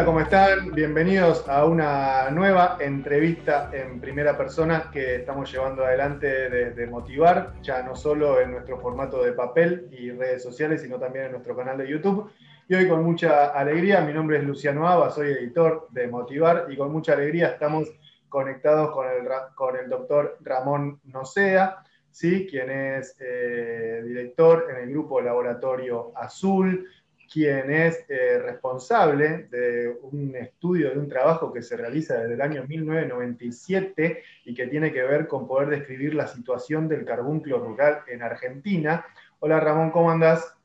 ¿cómo están? Bienvenidos a una nueva entrevista en primera persona que estamos llevando adelante desde Motivar, ya no solo en nuestro formato de papel y redes sociales, sino también en nuestro canal de YouTube. Y hoy con mucha alegría, mi nombre es Luciano Aba, soy editor de Motivar y con mucha alegría estamos conectados con el doctor Ramón Nocea, ¿sí? Quien es director en el grupo Laboratorio Azul, quien es responsable de un estudio, de un trabajo que se realiza desde el año 1997 y que tiene que ver con poder describir la situación del carbunclo rural en Argentina. Hola Ramón, ¿cómo andás?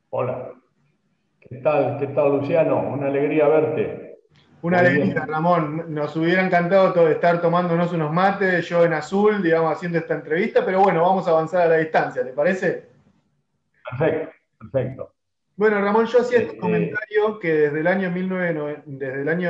Hola, ¿qué tal? ¿Qué tal, Luciano? Una alegría verte. Una Muy alegría, bien. Ramón. Nos hubiera encantado estar tomándonos unos mates, yo en azul, digamos, haciendo esta entrevista, pero bueno, vamos a avanzar a la distancia, ¿te parece? Perfecto, perfecto. Bueno, Ramón, yo hacía este Este, comentario que desde el año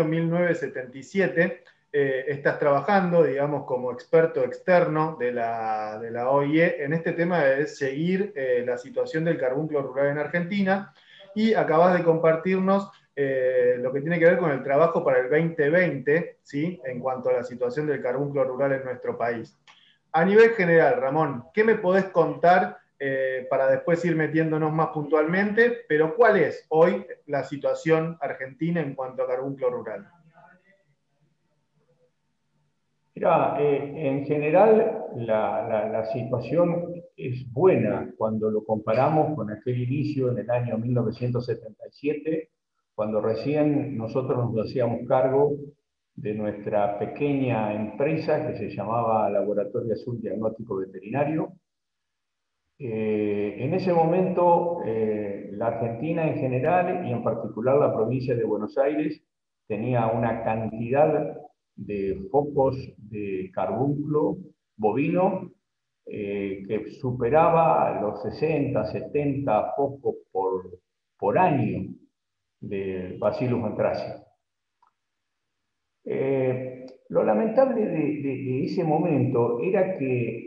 1977 estás trabajando, digamos, como experto externo de la OIE en este tema de seguir la situación del carbunclo rural en Argentina y acabas de compartirnos lo que tiene que ver con el trabajo para el 2020, ¿sí? En cuanto a la situación del carbunclo rural en nuestro país. A nivel general, Ramón, ¿qué me podés contar para después ir metiéndonos más puntualmente? Pero ¿cuál es hoy la situación argentina en cuanto a carbunclo rural? Mira, en general la situación es buena cuando lo comparamos con aquel inicio en el año 1977, cuando recién nosotros nos hacíamos cargo de nuestra pequeña empresa que se llamaba Laboratorio Azul Diagnóstico Veterinario. En ese momento, la Argentina en general y en particular la provincia de Buenos Aires tenía una cantidad de focos de carbunclo bovino que superaba los 60, 70 focos por año de Bacillus anthracis. Lo lamentable de ese momento era que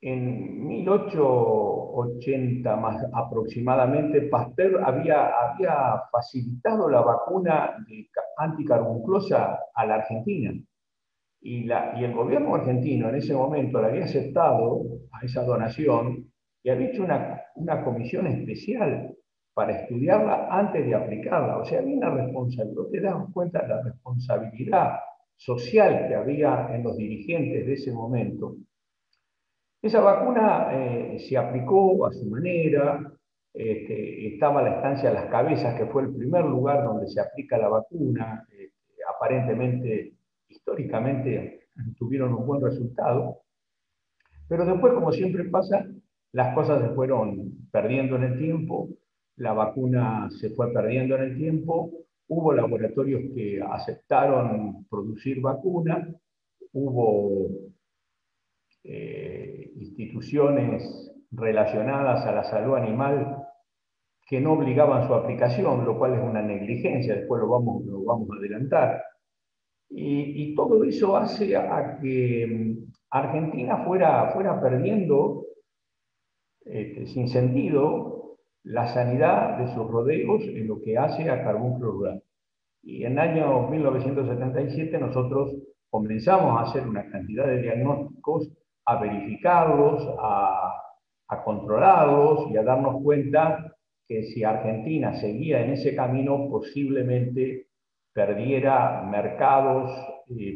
en 1880 más aproximadamente, Pasteur había facilitado la vacuna de anticarbunclosa a la Argentina. Y el gobierno argentino en ese momento le había aceptado a esa donación y había hecho una comisión especial para estudiarla antes de aplicarla. O sea, había una responsabilidad, te das cuenta de la responsabilidad social que había en los dirigentes de ese momento. Esa vacuna se aplicó a su manera, estaba la estancia Las Cabezas, que fue el primer lugar donde se aplica la vacuna, aparentemente, históricamente, tuvieron un buen resultado, pero después, como siempre pasa, las cosas se fueron perdiendo en el tiempo, la vacuna se fue perdiendo en el tiempo, hubo laboratorios que aceptaron producir vacuna, hubo instituciones relacionadas a la salud animal que no obligaban su aplicación, lo cual es una negligencia, después lo vamos a adelantar. Y todo eso hace a que Argentina fuera perdiendo sin sentido la sanidad de sus rodeos en lo que hace a carbunclo rural. Y en el año 1977 nosotros comenzamos a hacer una cantidad de diagnósticos, a verificarlos, a controlarlos y a darnos cuenta que si Argentina seguía en ese camino, posiblemente perdiera mercados,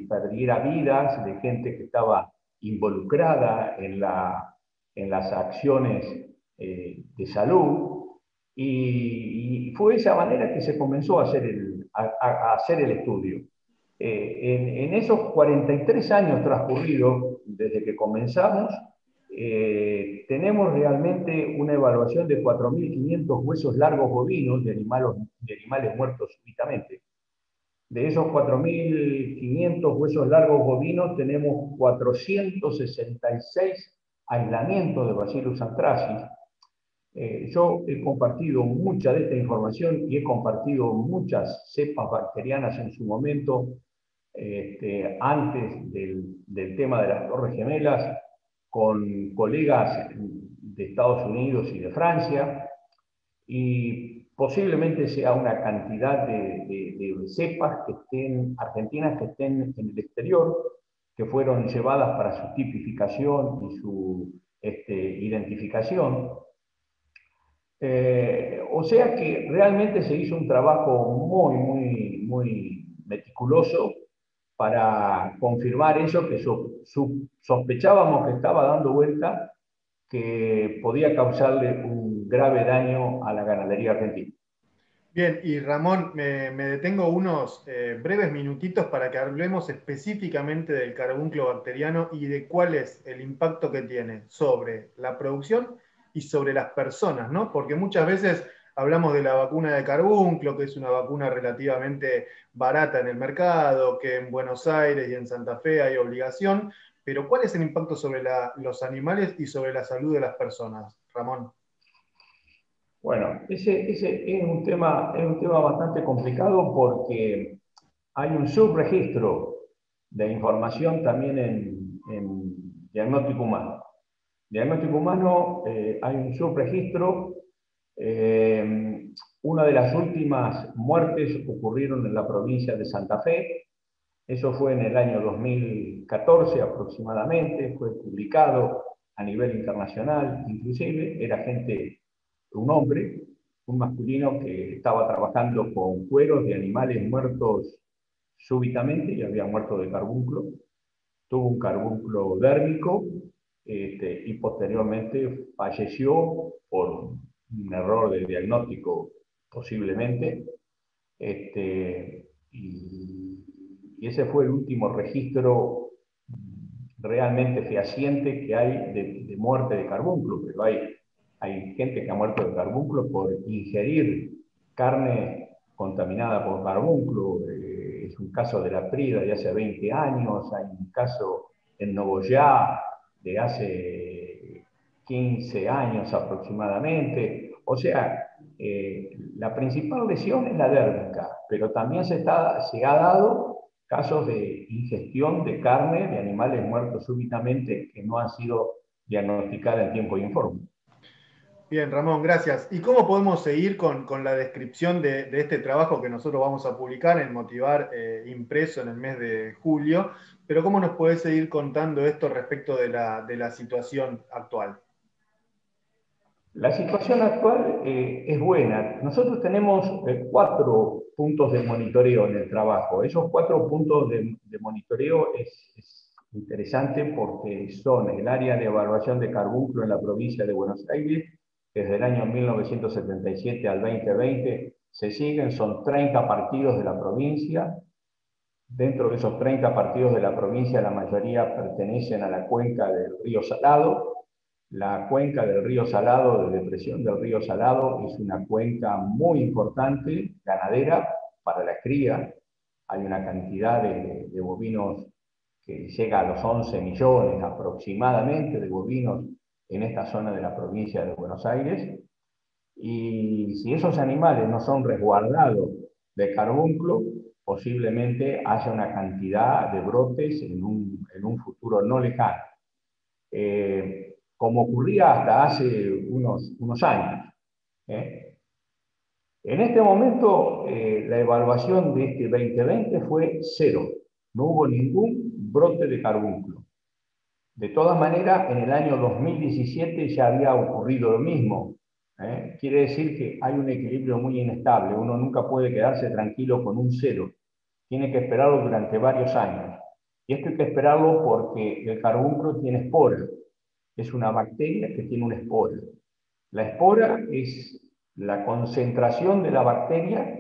perdiera vidas de gente que estaba involucrada en las acciones de salud. Y fue de esa manera que se comenzó a hacer el estudio. En esos 43 años transcurridos desde que comenzamos, tenemos realmente una evaluación de 4.500 huesos largos bovinos de animales muertos súbitamente. De esos 4.500 huesos largos bovinos, tenemos 466 aislamientos de Bacillus anthracis. Yo he compartido mucha de esta información y he compartido muchas cepas bacterianas en su momento, antes del tema de las Torres Gemelas, con colegas de Estados Unidos y de Francia. Y posiblemente sea una cantidad de cepas que estén, argentinas que estén en el exterior, que fueron llevadas para su tipificación y su identificación. O sea que realmente se hizo un trabajo muy meticuloso para confirmar eso que sospechábamos que estaba dando vuelta, que podía causarle un grave daño a la ganadería argentina. Bien, y Ramón, me detengo unos breves minutitos para que hablemos específicamente del carbunclo bacteriano y de cuál es el impacto que tiene sobre la producción y sobre las personas, ¿no? Porque muchas veces hablamos de la vacuna de carbunclo, que es una vacuna relativamente barata en el mercado, que en Buenos Aires y en Santa Fe hay obligación, pero ¿cuál es el impacto sobre los animales y sobre la salud de las personas, Ramón? Bueno, ese es un tema bastante complicado porque hay un subregistro de información también en diagnóstico humano. Diagnóstico humano, hay un subregistro. eh, una de las últimas muertes ocurrieron en la provincia de Santa Fe. Eso fue en el año 2014 aproximadamente, fue publicado a nivel internacional, inclusive era gente, un hombre, un masculino que estaba trabajando con cueros de animales muertos súbitamente y había muerto de carbunclo, tuvo un carbunclo dérmico y posteriormente falleció por un error de diagnóstico posiblemente. Y ese fue el último registro realmente fehaciente que hay de muerte de carbunclo, pero hay gente que ha muerto de carbunclo por ingerir carne contaminada por carbunclo. Es un caso de la Prida de hace 20 años, hay un caso en Nogoyá de hace 15 años aproximadamente. O sea, la principal lesión es la dérmica, pero también se ha dado casos de ingestión de carne de animales muertos súbitamente que no han sido diagnosticadas en tiempo y en forma. Bien, Ramón, gracias. ¿Y cómo podemos seguir con la descripción de este trabajo que nosotros vamos a publicar en Motivar impreso en el mes de julio? Pero ¿cómo nos puedes seguir contando esto respecto de la situación actual? La situación actual es buena. Nosotros tenemos 4 puntos de monitoreo en el trabajo. Esos 4 puntos de monitoreo es interesante porque son el área de evaluación de carbunclo en la provincia de Buenos Aires, desde el año 1977 al 2020 se siguen, son 30 partidos de la provincia. Dentro de esos 30 partidos de la provincia, la mayoría pertenecen a la cuenca del río Salado. La cuenca del río Salado, de depresión del río Salado, es una cuenca muy importante, ganadera, para la cría. Hay una cantidad de bovinos que llega a los 11 millones aproximadamente de bovinos en esta zona de la provincia de Buenos Aires. Y si esos animales no son resguardados de carbunclo, posiblemente haya una cantidad de brotes en un futuro no lejano. Como ocurría hasta hace unos años. ¿eh? En este momento, la evaluación de este 2020 fue cero. No hubo ningún brote de carbunclo. De todas maneras, en el año 2017 ya había ocurrido lo mismo. Quiere decir que hay un equilibrio muy inestable. Uno nunca puede quedarse tranquilo con un cero. Tiene que esperarlo durante varios años. Y esto hay que esperarlo porque el carbunclo tiene espora. Es una bacteria que tiene una espora. La espora es la concentración de la bacteria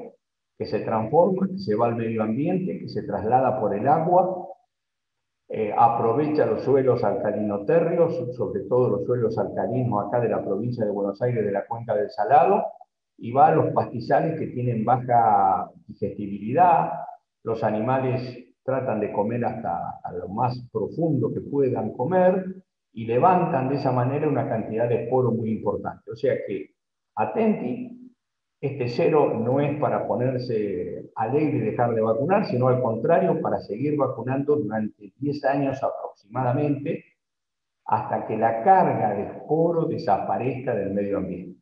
que se transforma, que se va al medio ambiente, que se traslada por el agua, aprovecha los suelos alcalinotérreos, sobre todo los suelos alcalinos acá de la provincia de Buenos Aires, de la cuenca del Salado, y va a los pastizales que tienen baja digestibilidad. Los animales tratan de comer hasta a lo más profundo que puedan comer y levantan de esa manera una cantidad de esporos muy importante. O sea que, atenti, este cero no es para ponerse alegre y dejar de vacunar, sino al contrario, para seguir vacunando durante 10 años aproximadamente, hasta que la carga de esporo desaparezca del medio ambiente.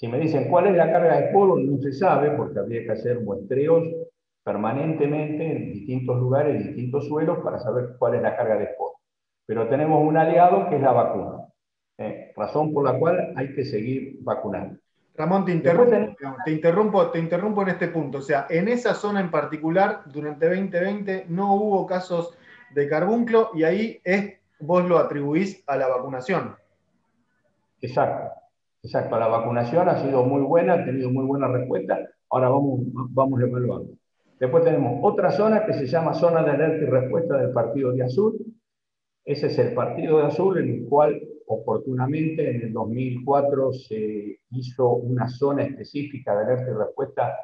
Si me dicen cuál es la carga de esporo, no se sabe, porque habría que hacer muestreos permanentemente en distintos lugares, en distintos suelos, para saber cuál es la carga de esporo. Pero tenemos un aliado que es la vacuna, razón por la cual hay que seguir vacunando. Ramón, te interrumpo en este punto. O sea, en esa zona en particular, durante 2020, no hubo casos de carbunclo y ahí vos lo atribuís a la vacunación. Exacto, exacto. La vacunación ha sido muy buena, ha tenido muy buena respuesta. Ahora vamos evaluando. Después tenemos otra zona que se llama zona de alerta y respuesta del partido de Azul. Ese es el partido de Azul, en el cual oportunamente en el 2004 se hizo una zona específica de alerta y respuesta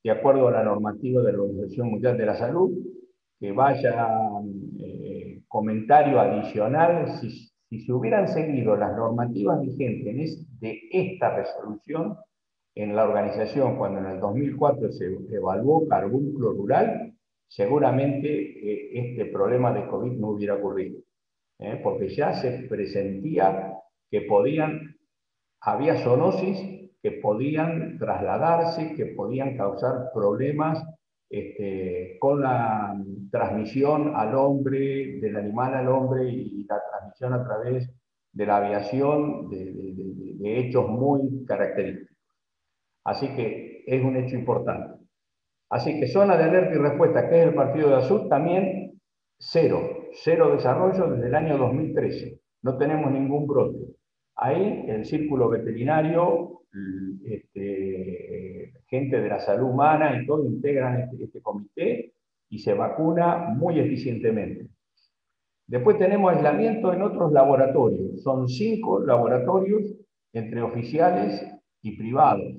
de acuerdo a la normativa de la Organización Mundial de la Salud. Que vaya comentario adicional, si se hubieran seguido las normativas vigentes de esta resolución en la organización, cuando en el 2004 se evaluó carbunclo rural, seguramente este problema de COVID no hubiera ocurrido. Porque ya se presentía que había zoonosis que podían trasladarse, que podían causar problemas con la transmisión al hombre, del animal al hombre, y la transmisión a través de la aviación, de hechos muy característicos. Así que es un hecho importante. Así que zona de alerta y respuesta, que es el partido de Azul, también cero desarrollo desde el año 2013. No tenemos ningún brote. Ahí el círculo veterinario, gente de la salud humana y todo integran este comité y se vacuna muy eficientemente. Después tenemos aislamiento en otros laboratorios. Son 5 laboratorios entre oficiales y privados.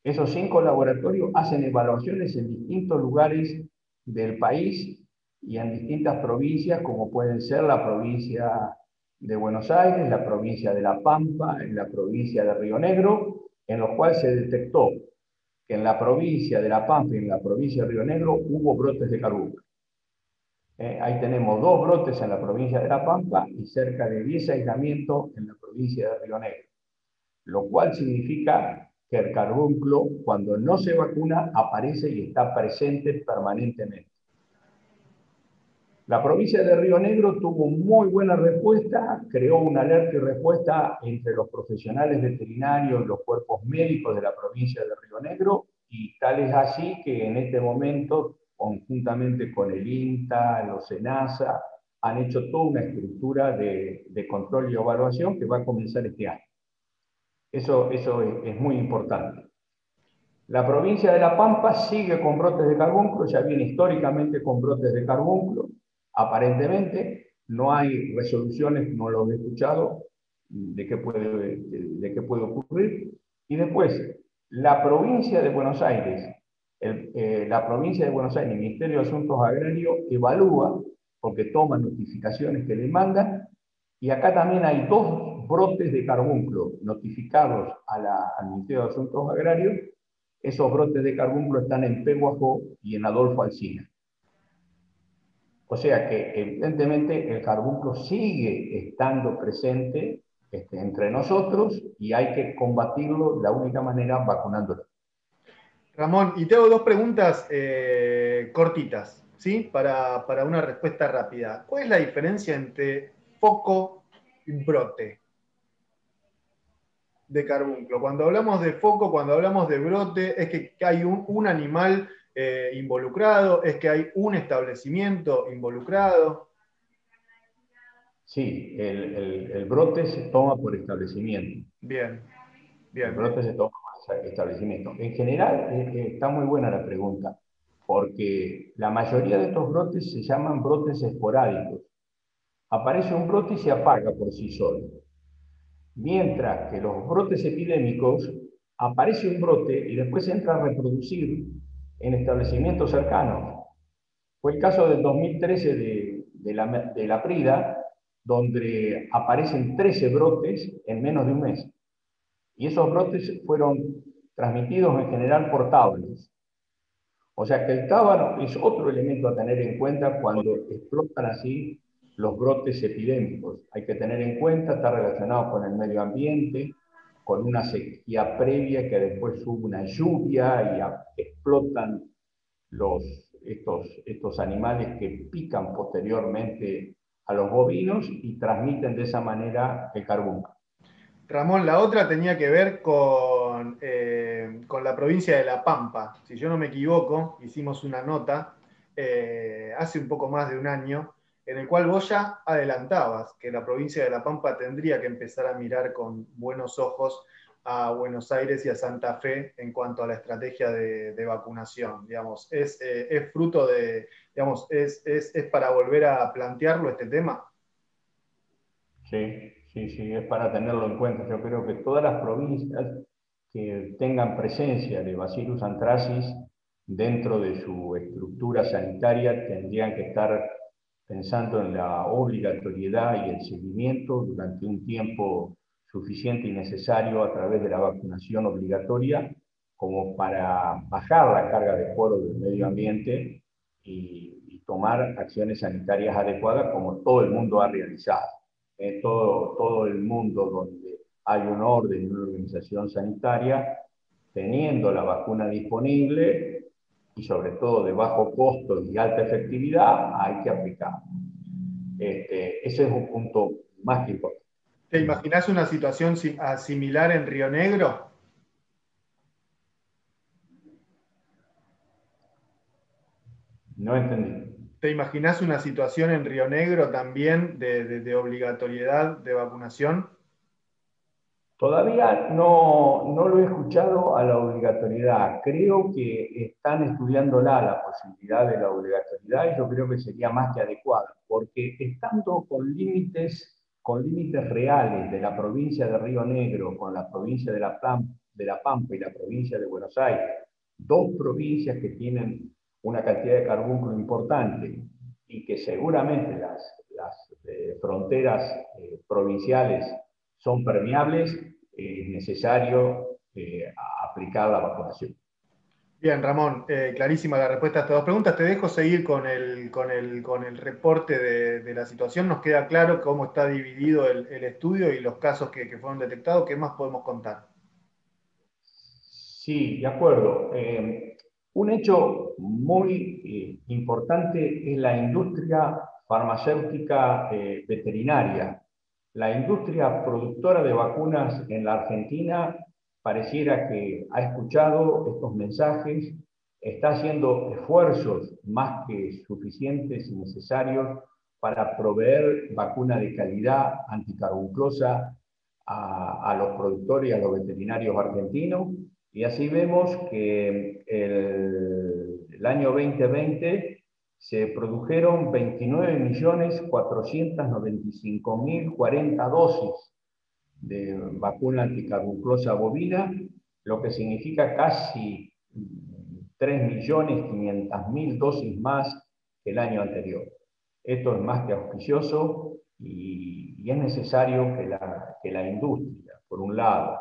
Esos 5 laboratorios hacen evaluaciones en distintos lugares del país y en distintas provincias, como pueden ser la provincia de Buenos Aires, la provincia de La Pampa, en la provincia de Río Negro, en los cuales se detectó que en la provincia de La Pampa y en la provincia de Río Negro hubo brotes de carbunclo. Ahí tenemos 2 brotes en la provincia de La Pampa y cerca de 10 aislamientos en la provincia de Río Negro, lo cual significa que el carbunclo, cuando no se vacuna, aparece y está presente permanentemente. La provincia de Río Negro tuvo muy buena respuesta, creó una alerta y respuesta entre los profesionales veterinarios y los cuerpos médicos de la provincia de Río Negro, y tal es así que en este momento, conjuntamente con el INTA, los SENASA, han hecho toda una estructura de control y evaluación que va a comenzar este año. Eso es muy importante. La provincia de La Pampa sigue con brotes de carbunclo, ya viene históricamente con brotes de carbunclo. Aparentemente no hay resoluciones, no lo he escuchado, de qué puede ocurrir. Y después, la provincia de Buenos Aires, el Ministerio de Asuntos Agrarios, evalúa, porque toma notificaciones que le mandan, y acá también hay 2 brotes de carbunclo notificados al Ministerio de Asuntos Agrarios. Esos brotes de carbunclo están en Pehuajó y en Adolfo Alsina. O sea que evidentemente el carbunclo sigue estando presente entre nosotros y hay que combatirlo de la única manera vacunándolo. Ramón, y te hago 2 preguntas cortitas, ¿sí? Para una respuesta rápida. ¿Cuál es la diferencia entre foco y brote de carbunclo? Cuando hablamos de foco, cuando hablamos de brote, ¿es que hay un animal involucrado? ¿Es que hay un establecimiento involucrado? Sí, el brote se toma por establecimiento. Bien, El bien. brote se toma por establecimiento. En general, está muy buena la pregunta, porque la mayoría de estos brotes se llaman brotes esporádicos. Aparece un brote y se apaga por sí solo. Mientras que los brotes epidémicos, aparece un brote y después se entra a reproducir en establecimientos cercanos. Fue el caso del 2013 de la Prida, donde aparecen 13 brotes en menos de un mes. Y esos brotes fueron transmitidos en general por tábanos. O sea que el tábano es otro elemento a tener en cuenta cuando explotan así los brotes epidémicos. Hay que tener en cuenta, está relacionado con el medio ambiente, con una sequía previa que después hubo una lluvia y explotan estos animales que pican posteriormente a los bovinos y transmiten de esa manera el carbón. Ramón, la otra tenía que ver con la provincia de La Pampa. Si yo no me equivoco, hicimos una nota hace un poco más de un año, en el cual vos ya adelantabas que la provincia de La Pampa tendría que empezar a mirar con buenos ojos a Buenos Aires y a Santa Fe en cuanto a la estrategia de vacunación. Digamos, es fruto de, digamos, es para volver a plantearlo este tema. Sí, sí, sí, es para tenerlo en cuenta. Yo creo que todas las provincias que tengan presencia de Bacillus anthracis dentro de su estructura sanitaria tendrían que estar pensando en la obligatoriedad y el seguimiento durante un tiempo suficiente y necesario a través de la vacunación obligatoria como para bajar la carga de poro del medio ambiente y tomar acciones sanitarias adecuadas como todo el mundo ha realizado. Todo el mundo donde hay un orden y una organización sanitaria, teniendo la vacuna disponible y sobre todo de bajo costo y alta efectividad, hay que aplicarla. Ese es un punto más que importante. ¿Te imaginas una situación similar en Río Negro? No entendí. ¿Te imaginas una situación en Río Negro también de obligatoriedad de vacunación? Todavía no lo he escuchado a la obligatoriedad. Creo que están estudiándola la posibilidad de la obligatoriedad y yo creo que sería más que adecuada, porque estando con límites reales de la provincia de Río Negro, con la provincia de La Pampa y la provincia de Buenos Aires, dos provincias que tienen una cantidad de carbono importante y que seguramente las fronteras provinciales son permeables, es necesario aplicar la vacunación. Bien, Ramón, clarísima la respuesta a estas dos preguntas. Te dejo seguir con el reporte de la situación. Nos queda claro cómo está dividido el estudio y los casos que fueron detectados. ¿Qué más podemos contar? Sí, de acuerdo. Un hecho muy importante es la industria farmacéutica veterinaria. La industria productora de vacunas en la Argentina pareciera que ha escuchado estos mensajes, está haciendo esfuerzos más que suficientes y necesarios para proveer vacuna de calidad anticarbunclosa a los productores y a los veterinarios argentinos. Y así vemos que el año 2020 se produjeron 29.495.040 dosis de vacuna anticarbunclosa bovina, lo que significa casi 3.500.000 dosis más que el año anterior. Esto es más que auspicioso y es necesario que la industria, por un lado,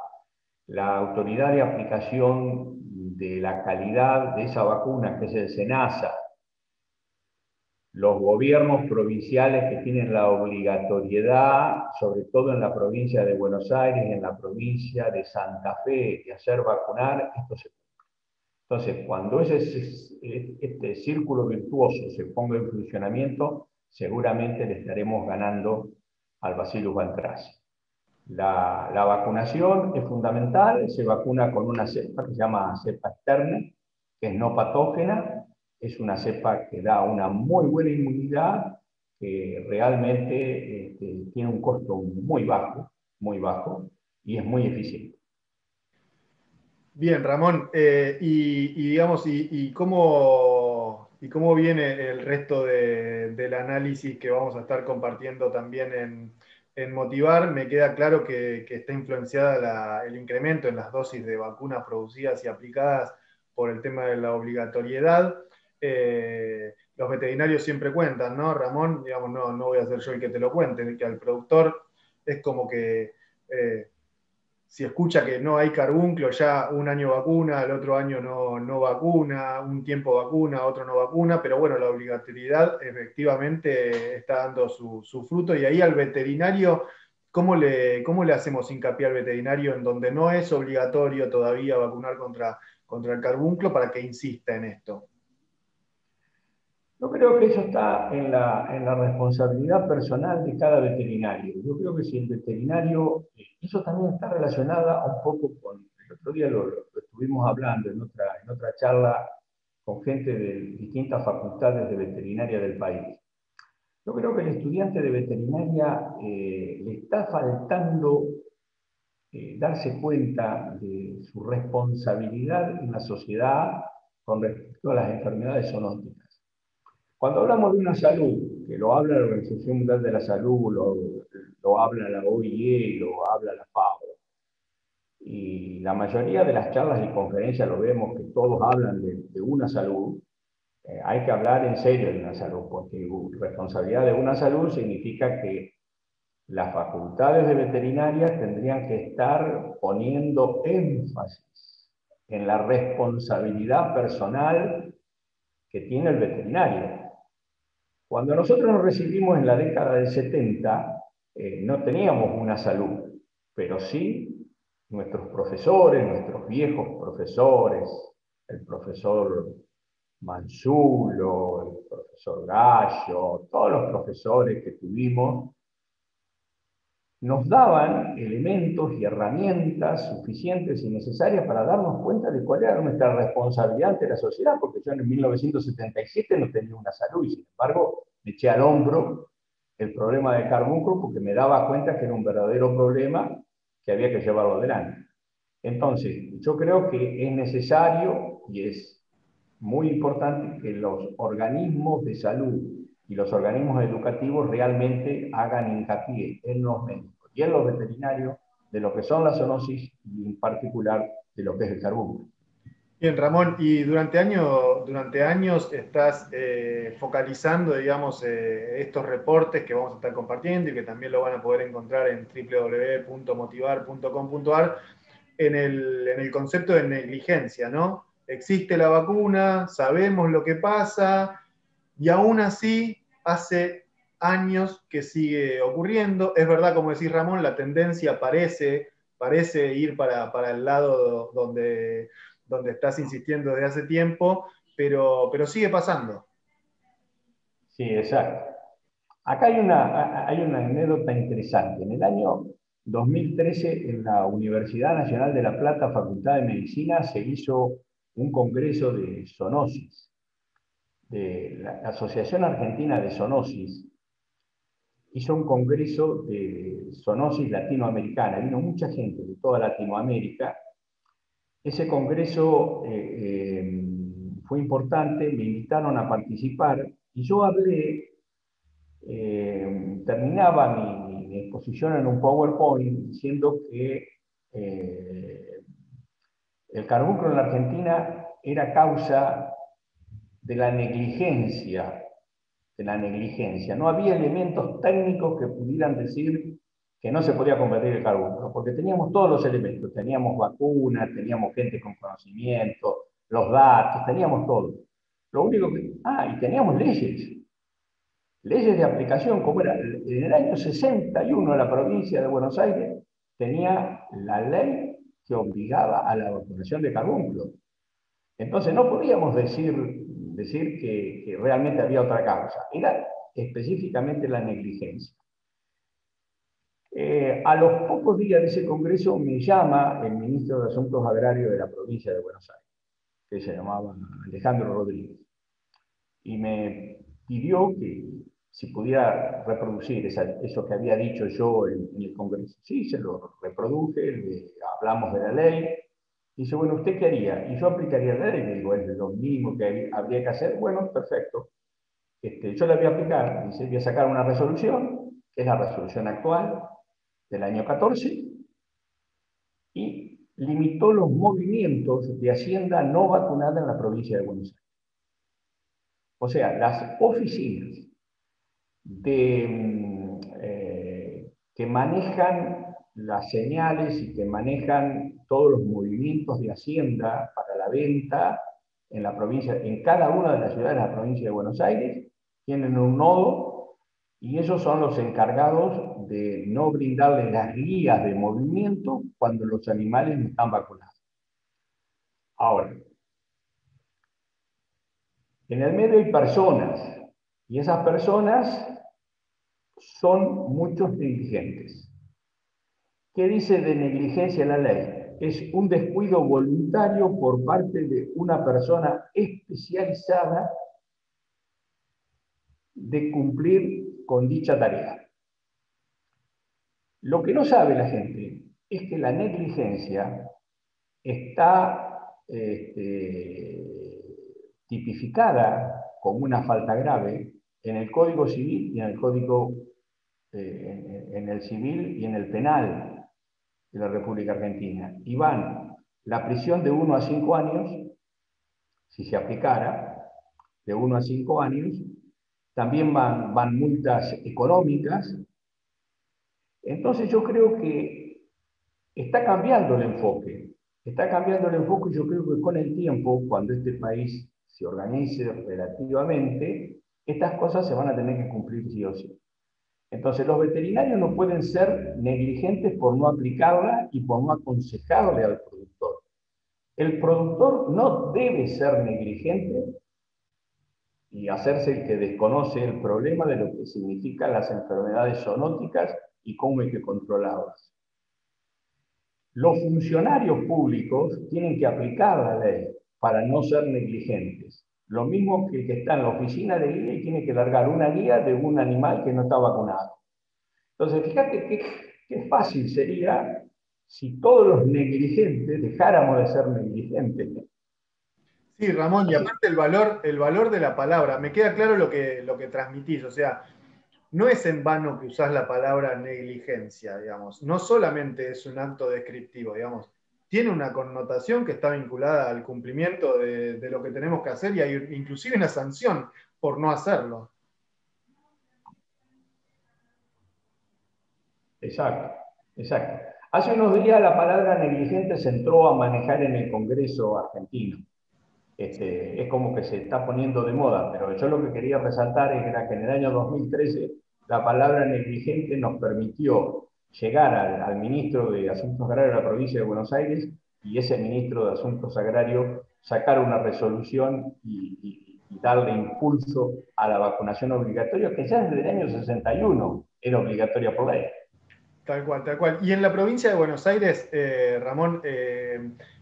la autoridad de aplicación de la calidad de esa vacuna, que es el SENASA, los gobiernos provinciales que tienen la obligatoriedad, sobre todo en la provincia de Buenos Aires, en la provincia de Santa Fe, de hacer vacunar, esto se cumple. Entonces, cuando este círculo virtuoso se ponga en funcionamiento, seguramente le estaremos ganando al Bacillus anthracis. La vacunación es fundamental, se vacuna con una cepa que se llama cepa externa, que es no patógena, es una cepa que da una muy buena inmunidad, que realmente tiene un costo muy bajo, y es muy eficiente. Bien, Ramón, digamos, y cómo viene el resto del análisis que vamos a estar compartiendo también en Motivar? Me queda claro que está influenciada el incremento en las dosis de vacunas producidas y aplicadas por el tema de la obligatoriedad. Los veterinarios siempre cuentan, ¿no, Ramón? Digamos, no voy a ser yo el que te lo cuente, que al productor es como que si escucha que no hay carbunclo, ya un año vacuna, el otro año no vacuna, un tiempo vacuna, otro no vacuna, pero bueno, la obligatoriedad efectivamente está dando su fruto y ahí al veterinario cómo le hacemos hincapié al veterinario en donde no es obligatorio todavía vacunar contra el carbunclo para que insista en esto? Yo creo que eso está en la responsabilidad personal de cada veterinario. Yo creo que si el veterinario, eso también está relacionada un poco con, el otro día lo estuvimos hablando en otra charla con gente de distintas facultades de veterinaria del país. Yo creo que el estudiante de veterinaria le está faltando darse cuenta de su responsabilidad en la sociedad con respecto a las enfermedades zoonóticas. Cuando hablamos de una salud, que lo habla la Organización Mundial de la Salud, lo habla la OIE, lo habla la FAO, y la mayoría de las charlas y conferencias lo vemos que todos hablan de una salud, hay que hablar en serio de una salud, porque responsabilidad de una salud significa que las facultades de veterinarias tendrían que estar poniendo énfasis en la responsabilidad personal que tiene el veterinario. Cuando nosotros nos recibimos en la década del 70, no teníamos una salud, pero sí nuestros profesores, nuestros viejos profesores, el profesor Manzulo, el profesor Gallo, todos los profesores que tuvimos, nos daban elementos y herramientas suficientes y necesarias para darnos cuenta de cuál era nuestra responsabilidad ante la sociedad, porque yo en 1977 no tenía una salud y sin embargo me eché al hombro el problema del carbunclo porque me daba cuenta que era un verdadero problema que había que llevarlo adelante. Entonces, yo creo que es necesario y es muy importante que los organismos de salud y los organismos educativos realmente hagan hincapié en los médicos y en los veterinarios de lo que son las zoonosis y en particular de lo que es el carbunclo. Bien, Ramón, y durante años estás focalizando, digamos, estos reportes que vamos a estar compartiendo y que también lo van a poder encontrar en www.motivar.com.ar en el concepto de negligencia, ¿no? Existe la vacuna, sabemos lo que pasa y aún así hace años que sigue ocurriendo. Es verdad, como decís Ramón, la tendencia parece ir para el lado donde estás insistiendo desde hace tiempo, pero sigue pasando. Sí, exacto. Acá hay una anécdota interesante. En el año 2013, en la Universidad Nacional de La Plata, Facultad de Medicina, se hizo un congreso de zoonosis, de la Asociación Argentina de Zoonosis, hizo un congreso de zoonosis latinoamericana. Vino mucha gente de toda Latinoamérica. Ese congreso fue importante, me invitaron a participar y yo hablé, terminaba mi exposición en un PowerPoint diciendo que el carbunclo en la Argentina era causa de la negligencia, No había elementos técnicos que pudieran decir que no se podía combatir el carbunclo, porque teníamos todos los elementos, teníamos vacunas, teníamos gente con conocimiento, los datos, teníamos todo. Lo único que... y teníamos leyes de aplicación, como era en el año 61 la provincia de Buenos Aires tenía la ley que obligaba a la vacunación de carbunclo. Entonces no podíamos decir que realmente había otra causa, era específicamente la negligencia. A los pocos días de ese congreso me llama el ministro de Asuntos Agrarios de la provincia de Buenos Aires, que se llamaba Alejandro Rodríguez, y me pidió que si pudiera reproducir eso que había dicho yo en el congreso. Sí, se lo reproduje, hablamos de la ley. Dice, bueno, ¿usted qué haría? Y yo aplicaría la ley. Le digo, es lo mínimo que habría que hacer. Bueno, perfecto. Yo la voy a aplicar. Dice, voy a sacar una resolución, que es la resolución actual del año 14, y limitó los movimientos de hacienda no vacunada en la provincia de Buenos Aires. O sea, las oficinas que manejan las señales y que manejan todos los movimientos de hacienda para la venta en la provincia, en cada una de las ciudades de la provincia de Buenos Aires, tienen un nodo y ellos son los encargados de no brindarles las guías de movimiento cuando los animales no están vacunados. Ahora, en el medio hay personas, y esas personas son muchos negligentes. ¿Qué dice de negligencia la ley? Es un descuido voluntario por parte de una persona especializada de cumplir con dicha tarea. Lo que no sabe la gente es que la negligencia está tipificada como una falta grave en el Código Civil y en el Código, en el civil y en el penal de la República Argentina. Y van la prisión de 1 a 5 años, si se aplicara, de 1 a 5 años, también van multas económicas. Entonces yo creo que está cambiando el enfoque. Está cambiando el enfoque y yo creo que con el tiempo, cuando este país se organice relativamente, estas cosas se van a tener que cumplir sí o sí. Entonces los veterinarios no pueden ser negligentes por no aplicarla y por no aconsejarle al productor. El productor no debe ser negligente y hacerse el que desconoce el problema de lo que significan las enfermedades zoonóticas y cómo hay que controlarlas. Los funcionarios públicos tienen que aplicar la ley para no ser negligentes. Lo mismo que el que está en la oficina de guía y tiene que largar una guía de un animal que no está vacunado. Entonces, fíjate qué fácil sería si todos los negligentes dejáramos de ser negligentes. Sí, Ramón, y aparte el valor de la palabra, me queda claro lo que transmitís, o sea, no es en vano que usás la palabra negligencia, digamos, no solamente es un acto descriptivo, digamos, tiene una connotación que está vinculada al cumplimiento de lo que tenemos que hacer y hay inclusive una sanción por no hacerlo. Exacto, exacto. Hace unos días la palabra negligente se entró a manejar en el Congreso argentino. Es como que se está poniendo de moda, pero yo lo que quería resaltar era que en el año 2013 la palabra negligente nos permitió llegar al ministro de Asuntos Agrarios de la provincia de Buenos Aires y ese ministro de Asuntos Agrarios sacar una resolución y darle impulso a la vacunación obligatoria, que ya desde el año 61 era obligatoria por ley. Tal cual, tal cual. Y en la provincia de Buenos Aires, Ramón,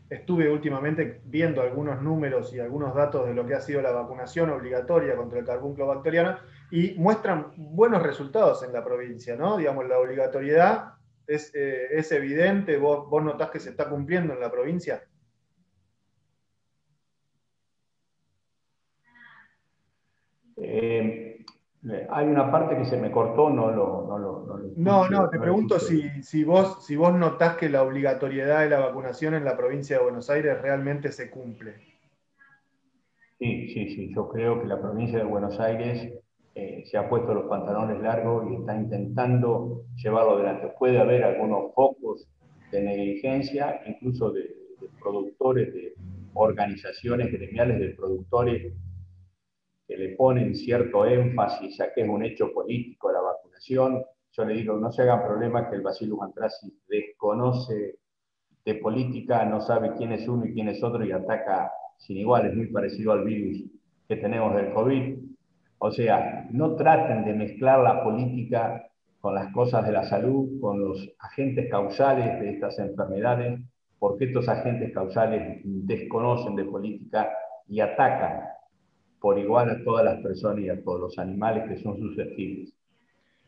estuve últimamente viendo algunos números y algunos datos de lo que ha sido la vacunación obligatoria contra el carbúnculo bacteriano y muestran buenos resultados en la provincia, ¿no? Digamos, la obligatoriedad es evidente, vos notás que se está cumpliendo en la provincia. Hay una parte que se me cortó, no lo escucho, Te no lo pregunto escucho. si vos notás que la obligatoriedad de la vacunación en la provincia de Buenos Aires realmente se cumple. Sí, yo creo que la provincia de Buenos Aires se ha puesto los pantalones largos y está intentando llevarlo adelante. Puede haber algunos focos de negligencia, incluso de productores, de organizaciones gremiales de productores que le ponen cierto énfasis a que es un hecho político la vacunación. Yo le digo, no se hagan problemas que el Bacillus anthracis desconoce de política, no sabe quién es uno y quién es otro y ataca sin igual, es muy parecido al virus que tenemos del COVID. O sea, no traten de mezclar la política con las cosas de la salud, con los agentes causales de estas enfermedades, porque estos agentes causales desconocen de política y atacan por igual a todas las personas y a todos los animales que son susceptibles.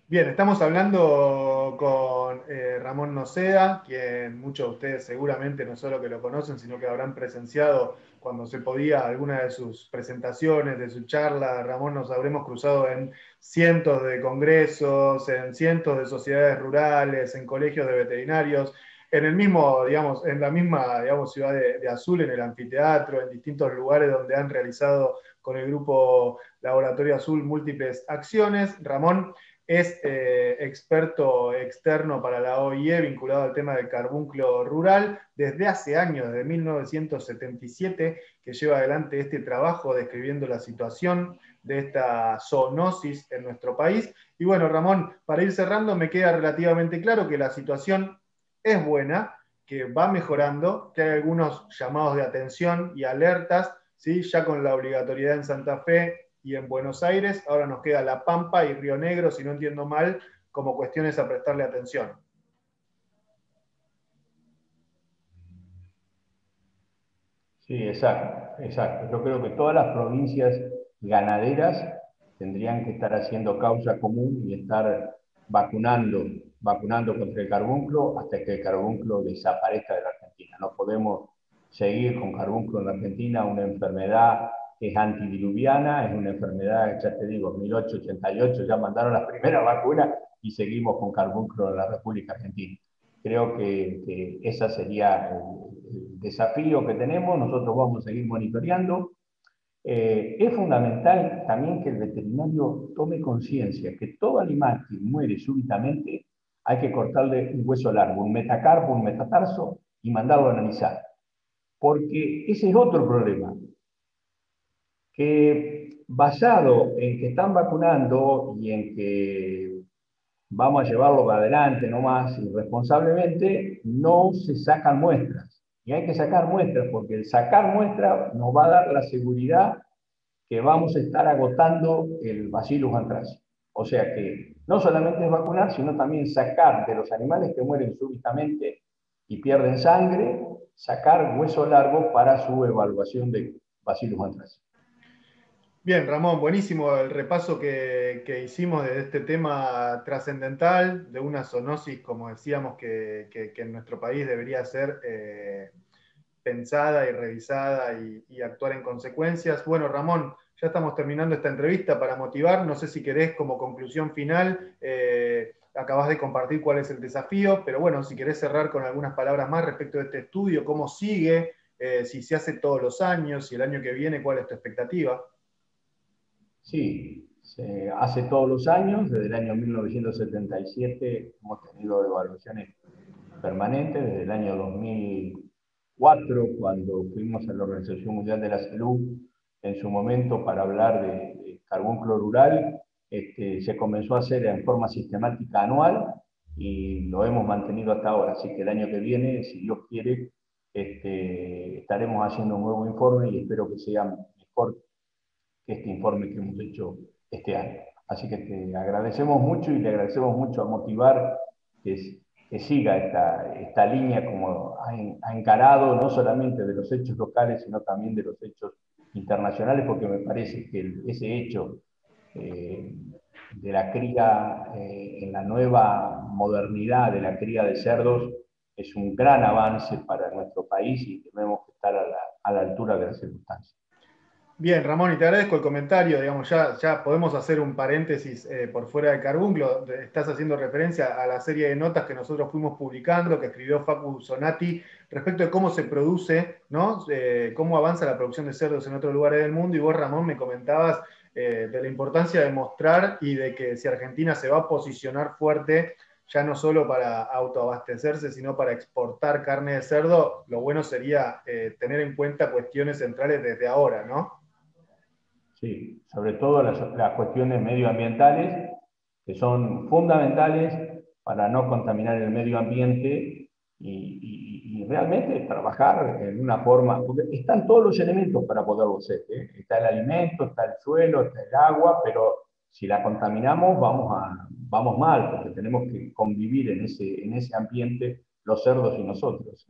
Bien, estamos hablando con Ramón Noceda, quien muchos de ustedes seguramente no solo que lo conocen, sino que habrán presenciado cuando se podía alguna de sus presentaciones, de su charla. Ramón, nos habremos cruzado en cientos de congresos, en cientos de sociedades rurales, en colegios de veterinarios, en el mismo, digamos, en la misma, digamos, ciudad de Azul, en el anfiteatro, en distintos lugares donde han realizado con el grupo Laboratorio Azul múltiples acciones. Ramón, es experto externo para la OIE vinculado al tema del carbunclo rural desde hace años, desde 1977, que lleva adelante este trabajo describiendo la situación de esta zoonosis en nuestro país. Y bueno, Ramón, para ir cerrando, me queda relativamente claro que la situación es buena, que va mejorando, que hay algunos llamados de atención y alertas, ¿sí? Ya con la obligatoriedad en Santa Fe y en Buenos Aires, ahora nos queda La Pampa y Río Negro, si no entiendo mal, como cuestiones a prestarle atención. Sí, exacto, exacto. Yo creo que todas las provincias ganaderas tendrían que estar haciendo causa común y estar vacunando contra el carbunclo hasta que el carbunclo desaparezca de la Argentina. No podemos seguir con carbunclo en la Argentina, una enfermedad que es antidiluviana, es una enfermedad, ya te digo, 1888 ya mandaron las primeras vacunas y seguimos con carbunclo en la República Argentina. Creo que ese sería el desafío que tenemos. Nosotros vamos a seguir monitoreando. Es fundamental también que el veterinario tome conciencia que todo animal que muere súbitamente hay que cortarle un hueso largo, un metacarpo, un metatarso y mandarlo a analizar. Porque ese es otro problema, que basado en que están vacunando y en que vamos a llevarlo para adelante nomás irresponsablemente, no se sacan muestras. Y hay que sacar muestras, porque el sacar muestras nos va a dar la seguridad que vamos a estar agotando el Bacillus anthracis. O sea que no solamente es vacunar, sino también sacar de los animales que mueren súbitamente y pierden sangre, sacar hueso largo para su evaluación de Bacillus anthracis. Bien, Ramón, buenísimo el repaso que hicimos de este tema trascendental, de una zoonosis, como decíamos, que en nuestro país debería ser pensada y revisada y actuar en consecuencias. Bueno, Ramón, ya estamos terminando esta entrevista para motivar. No sé si querés como conclusión final, acabás de compartir cuál es el desafío, pero bueno, si querés cerrar con algunas palabras más respecto de este estudio, cómo sigue, si se hace todos los años, si el año que viene, cuál es tu expectativa. Sí, se hace todos los años, desde el año 1977 hemos tenido evaluaciones permanentes, desde el año 2004, cuando fuimos a la Organización Mundial de la Salud, en su momento para hablar de carbonclo rural, se comenzó a hacer en forma sistemática anual y lo hemos mantenido hasta ahora. Así que el año que viene, si Dios quiere, estaremos haciendo un nuevo informe y espero que sea mejor que este informe que hemos hecho este año. Así que te agradecemos mucho y le agradecemos mucho a Motivar que siga esta línea como ha encarado, no solamente de los hechos locales, sino también de los hechos internacionales, porque me parece que ese hecho de la cría en la nueva modernidad de la cría de cerdos es un gran avance para nuestro país y tenemos que estar a la altura de las circunstancias. Bien, Ramón, y te agradezco el comentario. Digamos, ya podemos hacer un paréntesis por fuera de carbunclo. Estás haciendo referencia a la serie de notas que nosotros fuimos publicando, que escribió Facu Zonati, respecto de cómo se produce, ¿no? Cómo avanza la producción de cerdos en otros lugares del mundo. Y vos, Ramón, me comentabas de la importancia de mostrar y de que si Argentina se va a posicionar fuerte, ya no solo para autoabastecerse, sino para exportar carne de cerdo, lo bueno sería tener en cuenta cuestiones centrales desde ahora, ¿no? Sí, sobre todo las cuestiones medioambientales, que son fundamentales para no contaminar el medio ambiente y realmente trabajar en una forma, porque están todos los elementos para poderlo hacer, ¿eh? Está el alimento, está el suelo, está el agua, pero si la contaminamos vamos mal, porque tenemos que convivir en ese ambiente los cerdos y nosotros.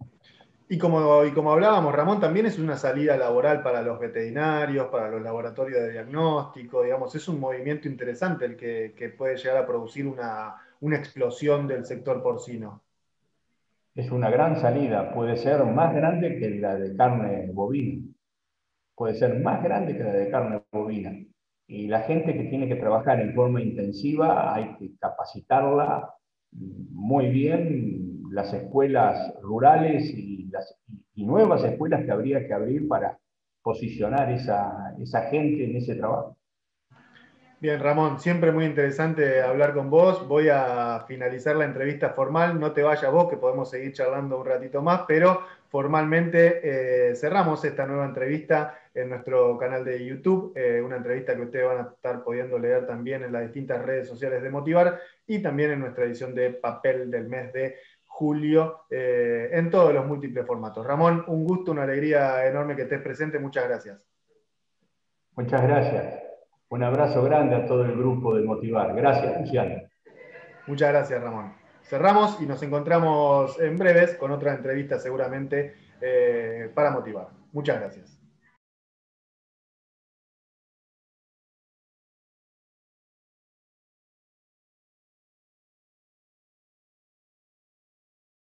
Y como hablábamos, Ramón, también es una salida laboral para los veterinarios, para los laboratorios de diagnóstico, digamos, es un movimiento interesante el que puede llegar a producir una explosión del sector porcino. Es una gran salida, puede ser más grande que la de carne bovina, puede ser más grande que la de carne bovina. Y la gente que tiene que trabajar en forma intensiva hay que capacitarla muy bien, las escuelas rurales y nuevas escuelas que habría que abrir para posicionar esa gente en ese trabajo. Bien, Ramón, siempre muy interesante hablar con vos. Voy a finalizar la entrevista formal. No te vayas vos, que podemos seguir charlando un ratito más, pero formalmente cerramos esta nueva entrevista en nuestro canal de YouTube. Una entrevista que ustedes van a estar pudiendo leer también en las distintas redes sociales de Motivar y también en nuestra edición de papel del mes de julio, en todos los múltiples formatos. Ramón, un gusto, una alegría enorme que estés presente. Muchas gracias. Muchas gracias. Un abrazo grande a todo el grupo de Motivar. Gracias, Luciano. Muchas gracias, Ramón. Cerramos y nos encontramos en breves con otra entrevista seguramente para motivar. Muchas gracias.